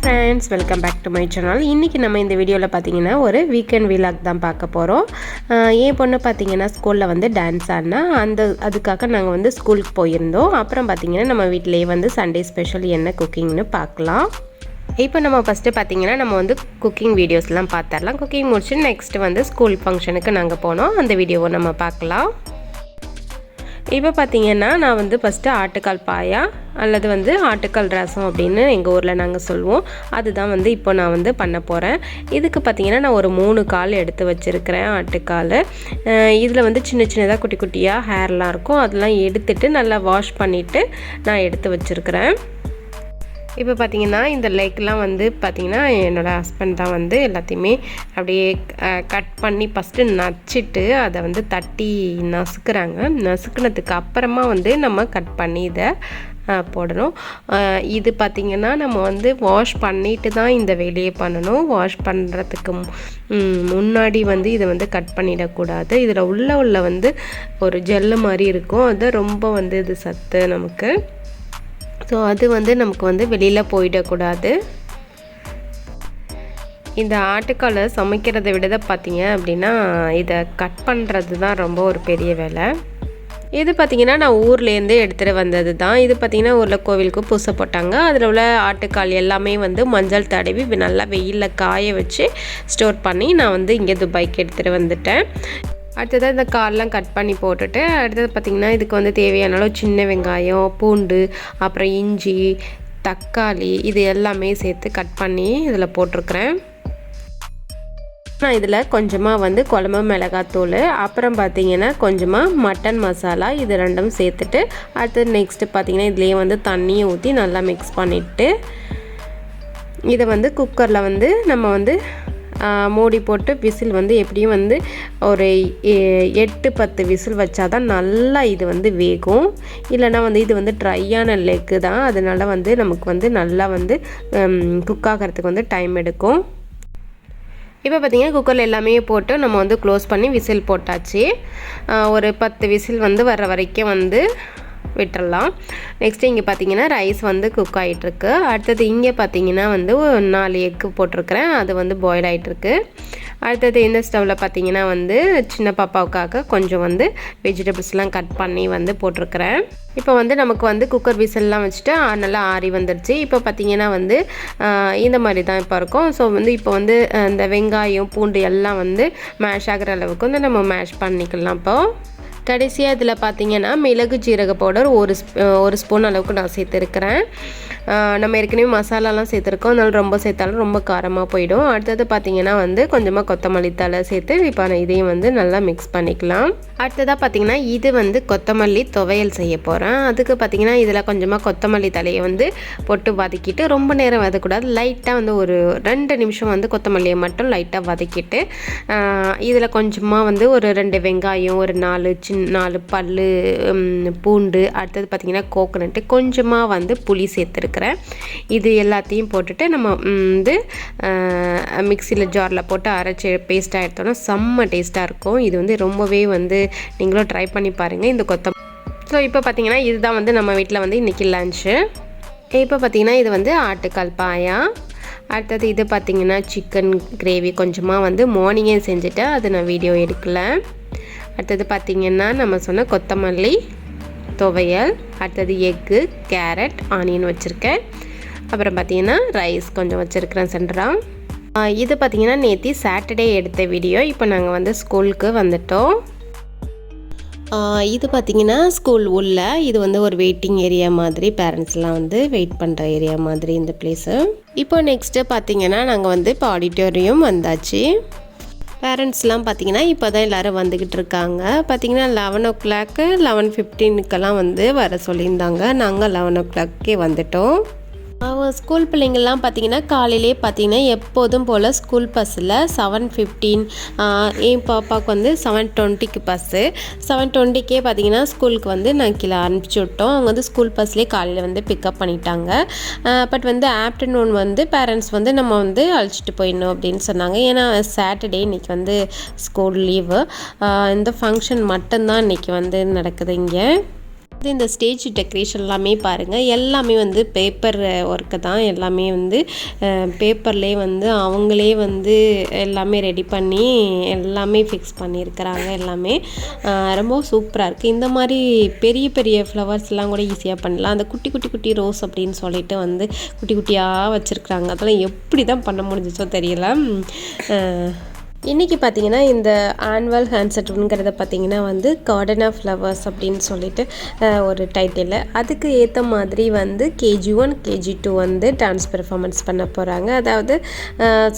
Friends, welcome back to my channel. இன்றைக்கி நம்ம இந்த வீடியோவில் பார்த்தீங்கன்னா ஒரு வீக்கெண்ட் விலாக் தான் பார்க்க போகிறோம். என் பொண்ணு பார்த்தீங்கன்னா ஸ்கூலில் வந்து டான்ஸ் ஆடினா அதுக்காக நாங்கள் வந்து ஸ்கூலுக்கு போயிருந்தோம். அப்புறம் பார்த்தீங்கன்னா நம்ம வீட்டிலேயே வந்து சண்டே ஸ்பெஷல் என்ன குக்கிங்னு பார்க்கலாம். இப்போ நம்ம ஃபஸ்ட்டு பார்த்தீங்கன்னா நம்ம வந்து குக்கிங் வீடியோஸ்லாம் பார்த்துடலாம். குக்கிங் முடிச்சு நெக்ஸ்ட்டு வந்து ஸ்கூல் ஃபங்க்ஷனுக்கு நாங்கள் போனோம். அந்த வீடியோவை நம்ம பார்க்கலாம். இப்போ பார்த்தீங்கன்னா நான் வந்து ஃபஸ்ட்டு ஆட்டுக்கால் பாயா அல்லது வந்து ஆட்டுக்கால் ரசம் அப்படின்னு எங்கள் ஊரில் நாங்கள் சொல்லுவோம். அதுதான் வந்து இப்போ நான் வந்து பண்ண போகிறேன். இதுக்கு பார்த்தீங்கன்னா நான் ஒரு 3 கால் எடுத்து வச்சுருக்கிறேன் ஆட்டுக்கால். இதில் வந்து சின்ன சின்னதாக குட்டி குட்டியாக ஹேர்லாம் இருக்கும். அதெல்லாம் எடுத்துட்டு நல்லா வாஷ் பண்ணிவிட்டு நான் எடுத்து வச்சுருக்கிறேன். இப்போ பார்த்தீங்கன்னா இந்த லெக்லாம் வந்து பார்த்திங்கன்னா என்னோடய ஹஸ்பண்ட் தான் வந்து எல்லாத்தையுமே அப்படியே கட் பண்ணி ஃபஸ்ட்டு நச்சிட்டு அதை வந்து தட்டி நசுக்குறாங்க. நசுக்குனதுக்கு அப்புறமா வந்து நம்ம கட் பண்ணி இதை போடணும். இது பார்த்திங்கன்னா நம்ம வந்து வாஷ் பண்ணிட்டு தான் இந்த வேலையை பண்ணணும். வாஷ் பண்ணுறதுக்கு முன்னாடி வந்து இதை வந்து கட் பண்ணிடக்கூடாது. இதில் உள்ள வந்து ஒரு ஜெல்லு மாதிரி இருக்கும். அது ரொம்ப வந்து இது சத்து நமக்கு. ஸோ அது வந்து நமக்கு வந்து வெளியில் போயிடக்கூடாது. இந்த ஆட்டுக்காலை சமைக்கிறத விட பார்த்தீங்க அப்படின்னா இதை கட் பண்ணுறது தான் ரொம்ப ஒரு பெரிய வேலை. இது பார்த்திங்கன்னா நான் ஊர்லேருந்து எடுத்துகிட்டு வந்தது தான். இது பார்த்திங்கன்னா ஊரில் கோவிலுக்கு பூசை போட்டாங்க. அதில் உள்ள ஆட்டுக்கால் எல்லாமே வந்து மஞ்சள் தடவி நல்லா வெயிலில் காய வச்சு ஸ்டோர் பண்ணி நான் வந்து இங்கே துபாய்க்கு எடுத்துகிட்டு வந்துட்டேன். அடுத்ததாக இந்த கால்லாம் கட் பண்ணி போட்டுட்டு அடுத்தது பார்த்திங்கன்னா இதுக்கு வந்து தேவையான அளவு சின்ன வெங்காயம், பூண்டு, அப்புறம் இஞ்சி, தக்காளி இது எல்லாமே சேர்த்து கட் பண்ணி இதில் போட்டிருக்கிறேன். நான் இதில் கொஞ்சமாக வந்து குழம்பு மிளகாத்தூள், அப்புறம் பார்த்திங்கன்னா கொஞ்சமாக மட்டன் மசாலா இது ரெண்டும் சேர்த்துட்டு அடுத்தது நெக்ஸ்ட்டு பார்த்திங்கன்னா இதுலேயே வந்து தண்ணியை ஊற்றி நல்லா மிக்ஸ் பண்ணிவிட்டு இதை வந்து குக்கரில் வந்து நம்ம வந்து மூடி போட்டு விசில் வந்து எப்படியும் வந்து ஒரு 8-10 விசில் வச்சா தான் நல்லா இது வந்து வேகும். இல்லைனா வந்து இது வந்து ட்ரையான லெக்கு தான். அதனால வந்து நமக்கு வந்து நல்லா வந்து குக் ஆகிறதுக்கு வந்து டைம் எடுக்கும். இப்போ பார்த்திங்கன்னா குக்கரில் எல்லாமே போட்டு நம்ம வந்து க்ளோஸ் பண்ணி விசில் போட்டாச்சு. ஒரு 10 விசில் வந்து வர வரைக்கும் வந்து விட்டுறலாம். நெக்ஸ்ட்டு இங்கே பார்த்தீங்கன்னா ரைஸ் வந்து குக் ஆகிட்டுருக்கு. அடுத்தது இங்கே பார்த்தீங்கன்னா வந்து 4 எக்கு போட்டிருக்கிறேன். அது வந்து பாயில் ஆகிட்டுருக்கு. அடுத்தது இந்த ஸ்டவ்வில் பார்த்தீங்கன்னா வந்து சின்ன பாப்பாவுக்காக கொஞ்சம் வந்து வெஜிடபிள்ஸ்லாம் கட் பண்ணி வந்து போட்டிருக்கிறேன். இப்போ வந்து நமக்கு வந்து குக்கர் விசில்லாம் வச்சுட்டு நல்லா ஆறி வந்துடுச்சு. இப்போ பார்த்திங்கன்னா வந்து இந்த மாதிரி தான் இப்போ இருக்கும். ஸோ வந்து இப்போ வந்து இந்த வெங்காயம், பூண்டு எல்லாம் வந்து மேஷ் ஆகிற அளவுக்கு வந்து நம்ம மேஷ் பண்ணிக்கலாம். இப்போது கடைசியாக இதில் பார்த்திங்கன்னா மிளகு ஜீரக பவுடர் ஒரு ஸ்பூன் அளவுக்கு நான் சேர்த்துருக்கிறேன். நம்ம ஏற்கனவே மசாலாலாம் சேர்த்துருக்கோம். அதனால ரொம்ப சேர்த்தாலும் ரொம்ப காரமாக போயிடும். அடுத்தது பார்த்திங்கன்னா வந்து கொஞ்சமாக கொத்தமல்லி தழை சேர்த்து இப்போ நான் இதையும் வந்து நல்லா மிக்ஸ் பண்ணிக்கலாம். அடுத்ததாக பார்த்திங்கன்னா இது வந்து கொத்தமல்லி துவையல் செய்ய போகிறேன். அதுக்கு பார்த்திங்கன்னா இதில் கொஞ்சமாக கொத்தமல்லி தலையை வந்து போட்டு வதக்கிட்டு ரொம்ப நேரம் வதக்கூடாது. லைட்டாக வந்து ஒரு 2 நிமிஷம் வந்து கொத்தமல்லியை மட்டும் லைட்டாக வதக்கிட்டு இதில் கொஞ்சமாக வந்து ஒரு 2 வெங்காயம், ஒரு 4 பல்லு பூண்டு, அடுத்தது பார்த்திங்கன்னா கோகோனட்டு, கொஞ்சமாக வந்து புளி சேர்த்துருக்குறேன். இது எல்லாத்தையும் போட்டுட்டு நம்ம வந்து மிக்சியில் ஜாரில் போட்டு அரைச்சி பேஸ்ட்டாக எடுத்தோன்னா செம்ம டேஸ்ட்டாக இருக்கும். இது வந்து ரொம்பவே வந்து நீங்களும் ட்ரை பண்ணி பாருங்கள் இந்த ஸோ இப்போ பார்த்திங்கன்னா இதுதான் வந்து நம்ம வீட்டில் வந்து இன்றைக்கி லன்ச்சு. இப்போ பார்த்திங்கன்னா இது வந்து ஆட்டுக்கால் பாயா. அடுத்தது இது பார்த்திங்கன்னா சிக்கன் கிரேவி கொஞ்சமாக வந்து மார்னிங்கே செஞ்சுட்டு அது நான் வீடியோ எடுக்கலை. அடுத்தது பார்த்திங்கன்னா நம்ம சொன்ன கொத்தமல்லி துவையல், அடுத்தது எக்கு, கேரட், ஆனியன் வச்சுருக்கேன். அப்புறம் பார்த்திங்கன்னா ரைஸ் கொஞ்சம் வச்சுருக்கிறேன் சென்டராக. இது பார்த்திங்கன்னா நேற்று சாட்டர்டே எடுத்த வீடியோ. இப்போ நாங்கள் வந்து ஸ்கூலுக்கு வந்துட்டோம். இது பார்த்திங்கன்னா ஸ்கூல் உள்ள இது வந்து ஒரு வெயிட்டிங் ஏரியா மாதிரி, பேரண்ட்ஸ்லாம் வந்து வெயிட் பண்ணுற ஏரியா மாதிரி இந்த பிளேஸு. இப்போ நெக்ஸ்ட்டு பார்த்திங்கன்னா நாங்கள் வந்து இப்போ ஆடிட்டோரியம் வந்தாச்சு. பேரண்ட்ஸ்லாம் பார்த்திங்கன்னா இப்போ தான் எல்லோரும் வந்துக்கிட்டு இருக்காங்க. பார்த்திங்கன்னா 11 o'clock 11:15 வந்து வர சொல்லியிருந்தாங்க. நாங்கள் 11 o'clock வந்துட்டோம். ஸ்கூல் பிள்ளைங்கள்லாம் பார்த்திங்கன்னா காலையிலே பார்த்திங்கன்னா எப்போதும் போல் ஸ்கூல் பஸ்ஸில் 7:15 என் பாப்பாவுக்கு வந்து 7:20 பஸ்ஸு. 7:20 பார்த்திங்கன்னா ஸ்கூலுக்கு வந்து நான் கீழே அனுப்பிச்சி விட்டோம். அவங்க வந்து ஸ்கூல் பஸ்லேயே காலையில் வந்து பிக்கப் பண்ணிட்டாங்க. பட் வந்து ஆஃப்டர்நூன் வந்து பேரண்ட்ஸ் வந்து நம்ம வந்து அழைச்சிட்டு போயிடணும் அப்படின்னு சொன்னாங்க. ஏன்னா சாட்டர்டே இன்றைக்கி வந்து ஸ்கூல் லீவு. இந்த ஃபங்க்ஷன் மட்டும்தான் இன்றைக்கி வந்து நடக்குது இங்கே. இந்த ஸ்டேஜ் டெக்கரேஷன் எல்லாமே பாருங்கள், எல்லாமே வந்து பேப்பர் ஒர்க்கு தான். எல்லாமே வந்து பேப்பர்லேயே வந்து அவங்களே வந்து எல்லாமே ரெடி பண்ணி எல்லாமே ஃபிக்ஸ் பண்ணியிருக்கிறாங்க. எல்லாமே ரொம்ப சூப்பராக இருக்குது. இந்த மாதிரி பெரிய பெரிய ஃப்ளவர்ஸ்லாம் கூட ஈஸியாக பண்ணலாம். அந்த குட்டி குட்டி குட்டி ரோஸ் அப்படின்னு சொல்லிட்டு வந்து குட்டி குட்டியாக வச்சுருக்குறாங்க. அதெல்லாம் எப்படி தான் பண்ண முடிஞ்சிச்சோ தெரியல. இன்றைக்கி பார்த்திங்கன்னா இந்த ஆனுவல் ஹேண்ட்செட்டுங்கிறத பார்த்திங்கன்னா வந்து கார்டன் ஆஃப் ஃப்ளவர்ஸ் அப்படின்னு சொல்லிட்டு ஒரு டைட்டில். அதுக்கு ஏற்ற மாதிரி வந்து KG1 KG2 வந்து டான்ஸ் பெர்ஃபார்மன்ஸ் பண்ண போகிறாங்க. அதாவது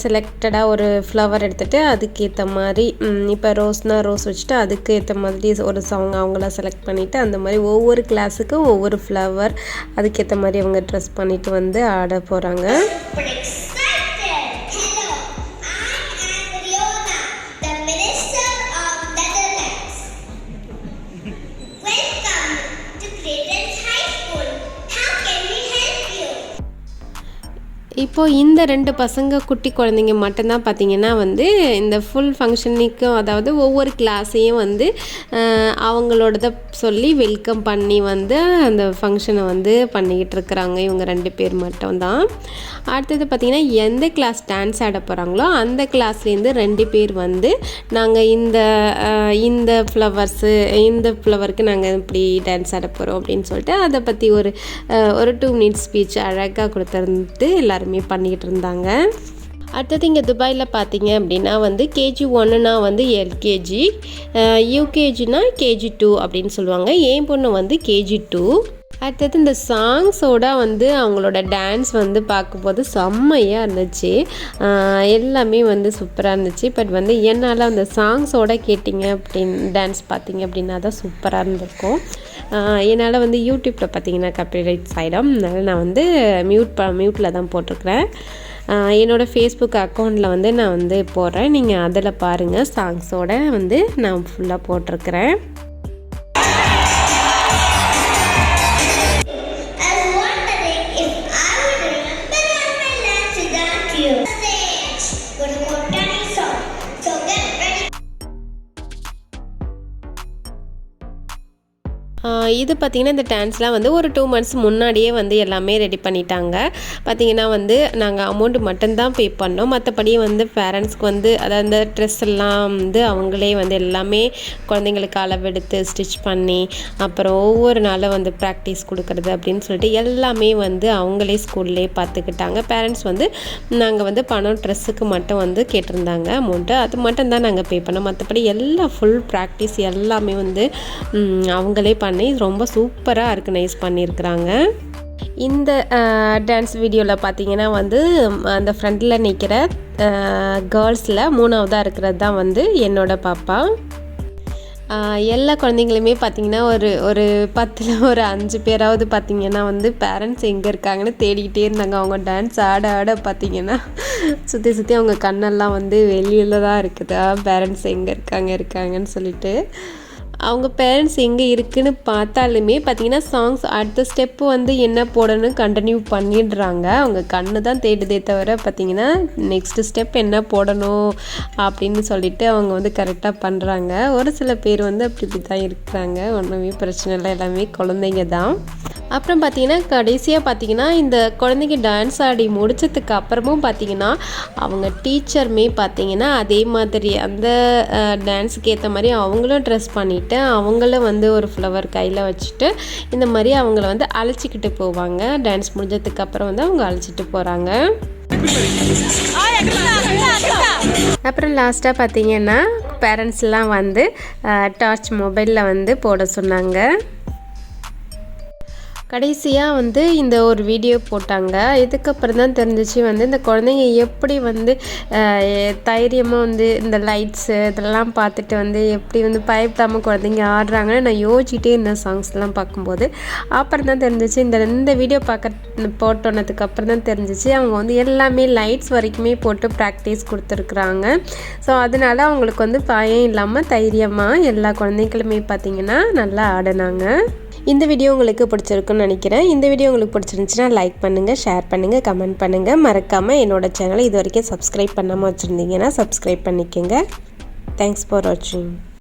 செலக்டடாக ஒரு ஃப்ளவர் எடுத்துகிட்டு அதுக்கேற்ற மாதிரி இப்போ ரோஸ்னால் ரோஸ் வச்சுட்டு அதுக்கு ஏற்ற மாதிரி ஒரு சாங் அவங்கள செலக்ட் பண்ணிவிட்டு அந்த மாதிரி ஒவ்வொரு கிளாஸுக்கும் ஒவ்வொரு ஃப்ளவர் அதுக்கேற்ற மாதிரி அவங்க ட்ரெஸ் பண்ணிவிட்டு வந்து ஆட போகிறாங்க. இப்போது இந்த 2 பசங்க குட்டி குழந்தைங்க மட்டும்தான் பார்த்திங்கன்னா வந்து இந்த ஃபுல் ஃபங்க்ஷனுக்கும், அதாவது ஒவ்வொரு கிளாஸையும் வந்து அவங்களோடத சொல்லி வெல்கம் பண்ணி வந்து அந்த ஃபங்க்ஷனை வந்து பண்ணிக்கிட்டு இருக்கிறாங்க. இவங்க 2 பேர் மட்டும்தான். அடுத்தது பார்த்திங்கன்னா எந்த கிளாஸ் டான்ஸ் ஆட போகிறாங்களோ அந்த கிளாஸ்லேருந்து 2 பேர் வந்து நாங்கள் இந்த ஃப்ளவர்ஸு இந்த ஃப்ளவருக்கு நாங்கள் இப்படி டான்ஸ் ஆட போகிறோம் அப்படின்னு சொல்லிட்டு அதை பற்றி ஒரு 2 மினிட்ஸ் ஸ்பீச் அழகாக கொடுத்துருந்து எல்லோரும் பண்ணிக்கிட்டு இருந்தாங்க. அடுத்தது இங்கே துபாயில் பார்த்தீங்க அப்படின்னா வந்து KG1னா வந்து LKG, UKGனா KG2 அப்படின்னு சொல்லுவாங்க. என் பொண்ணு வந்து KG2. அடுத்தது இந்த சாங்ஸோட வந்து அவங்களோட டான்ஸ் வந்து பார்க்கும்போது செம்மையாக இருந்துச்சு. எல்லாமே வந்து சூப்பராக இருந்துச்சு. பட் வந்து என்னால் அந்த சாங்ஸோட கேட்டிங்க டான்ஸ் பார்த்தீங்க அப்படின்னா தான் சூப்பராக இருந்திருக்கும். என்னால் வந்து யூடியூப்பில் பார்த்தீங்கன்னா காப்பிரைட்ஸ் ஆகிடும். அதனால் நான் வந்து மியூட்டில் தான் போட்டிருக்கிறேன். என்னோடய ஃபேஸ்புக் அக்கௌண்ட்டில் வந்து நான் வந்து போடுறேன். நீங்கள் அதில் பாருங்கள், சாங்ஸோட வந்து நான் ஃபுல்லாக போட்டிருக்கிறேன். இது பார்த்திங்கன்னா இந்த டான்ஸ்லாம் வந்து ஒரு 2 months முன்னாடியே வந்து எல்லாமே ரெடி பண்ணிட்டாங்க. பார்த்திங்கன்னா வந்து நாங்கள் அமௌண்ட் மட்டும்தான் பே பண்ணோம். மற்றபடி வந்து பேரண்ட்ஸ்க்கு வந்து அதாவது அந்த ட்ரெஸ் எல்லாம் வந்து அவங்களே வந்து எல்லாமே குழந்தைங்களுக்கு அளவெடுத்து ஸ்டிச் பண்ணி அப்புறம் ஒவ்வொரு நாளும் வந்து ப்ராக்டிஸ் கொடுக்குறது அப்படின்னு சொல்லிட்டு எல்லாமே வந்து அவங்களே ஸ்கூல்லே பார்த்துக்கிட்டாங்க. பேரண்ட்ஸ் வந்து நாங்கள் வந்து பணம் ட்ரெஸ்ஸுக்கு மட்டும் வந்து கேட்டிருந்தாங்க அமௌண்ட்டு, அது மட்டும் தான் நாங்கள் பே பண்ணோம். மற்றபடி எல்லா ஃபுல் ப்ராக்டிஸ் எல்லாமே வந்து அவங்களே பண்ணி ரொம்ப சூப்பராக ஆர்கனைஸ் பண்ணியிருக்கிறாங்க. இந்த டான்ஸ் வீடியோவில் பார்த்தீங்கன்னா வந்து அந்த ஃப்ரண்டில் நிற்கிற கேர்ள்ஸில் 3ஆவதாக இருக்கிறது தான் வந்து என்னோடய பாப்பா. எல்லா குழந்தைங்களுமே பார்த்திங்கன்னா ஒரு 10ல் ஒரு 5 பேராவது பார்த்திங்கன்னா வந்து பேரண்ட்ஸ் எங்கே இருக்காங்கன்னு தேடிக்கிட்டே இருந்தாங்க. அவங்க டான்ஸ் ஆட பார்த்திங்கன்னா சுற்றி அவங்க கண்ணெல்லாம் வந்து வெளியில் தான் இருக்குது. பேரண்ட்ஸ் எங்கே இருக்காங்கன்னு சொல்லிட்டு அவங்க பேரண்ட்ஸ் எங்கே இருக்குதுன்னு பார்த்தாலுமே பார்த்திங்கன்னா சாங்ஸ் அடுத்த ஸ்டெப்பு வந்து என்ன போடணும்னு கண்டினியூ பண்ணிடுறாங்க. அவங்க கண்ணு தான் தேடுதே தவிர பார்த்திங்கன்னா நெக்ஸ்ட் ஸ்டெப் என்ன போடணும் அப்படின்னு சொல்லிட்டு அவங்க வந்து கரெக்டாக பண்ணுறாங்க. ஒரு சில பேர் வந்து அப்படி தான் இருக்கிறாங்க. ஒன்றுமே பிரச்சனை இல்லை, எல்லாமே குழந்தைங்க தான். அப்புறம் பார்த்திங்கன்னா கடைசியாக பார்த்திங்கன்னா இந்த குழந்தைங்க டான்ஸ் ஆடி முடித்ததுக்கு அப்புறமும் பார்த்திங்கன்னா அவங்க டீச்சருமே பார்த்திங்கன்னா அதே மாதிரி அந்த டான்ஸுக்கு ஏற்ற மாதிரி அவங்களும் ட்ரெஸ் பண்ணிவிட்டு அவங்களும் வந்து ஒரு ஃப்ளவர் கையில் வச்சுட்டு இந்த மாதிரி அவங்கள வந்து அழைச்சிக்கிட்டு போவாங்க. டான்ஸ் முடிஞ்சதுக்கு அப்புறம் வந்து அவங்க அழைச்சிட்டு போகிறாங்க. அப்புறம் லாஸ்ட்டாக பார்த்திங்கன்னா பேரண்ட்ஸ்லாம் வந்து டார்ச் மொபைலில் வந்து போட சொன்னாங்க. கடைசியாக வந்து இந்த ஒரு வீடியோ போட்டாங்க. இதுக்கப்புறம் தான் தெரிஞ்சிச்சு வந்து இந்த குழந்தைங்க எப்படி வந்து தைரியமாக வந்து இந்த லைட்ஸு இதெல்லாம் பார்த்துட்டு வந்து எப்படி வந்து பயப்படாமல் குழந்தைங்க ஆடுறாங்கன்னு நான் யோசிச்சுட்டே இருந்தேன் சாங்ஸ்லாம் பார்க்கும்போது. அப்புறம் தான் தெரிஞ்சிச்சு இந்த வீடியோ போட்டோன்னதுக்கப்புறம் தான் தெரிஞ்சிச்சு அவங்க வந்து எல்லாமே லைட்ஸ் வரைக்குமே போட்டு ப்ராக்டிஸ் கொடுத்துருக்குறாங்க. ஸோ அதனால அவங்களுக்கு வந்து பயம் இல்லாமல் தைரியமாக எல்லா குழந்தைங்களுமே பார்த்திங்கன்னா நல்லா ஆடினாங்க. இந்த வீடியோ உங்களுக்கு பிடிச்சிருக்குன்னு நினைக்கிறேன். இந்த வீடியோ உங்களுக்கு பிடிச்சிருந்துச்சுன்னா லைக் பண்ணுங்கள், ஷேர் பண்ணுங்கள், கமெண்ட் பண்ணுங்கள். மறக்காமல் என்னோட சேனலை இது வரைக்கும் சப்ஸ்கிரைப் பண்ணாமல் வச்சுருந்தீங்கன்னா சப்ஸ்கிரைப் பண்ணிக்கோங்க. தேங்க்ஸ் ஃபார் வாட்சிங்.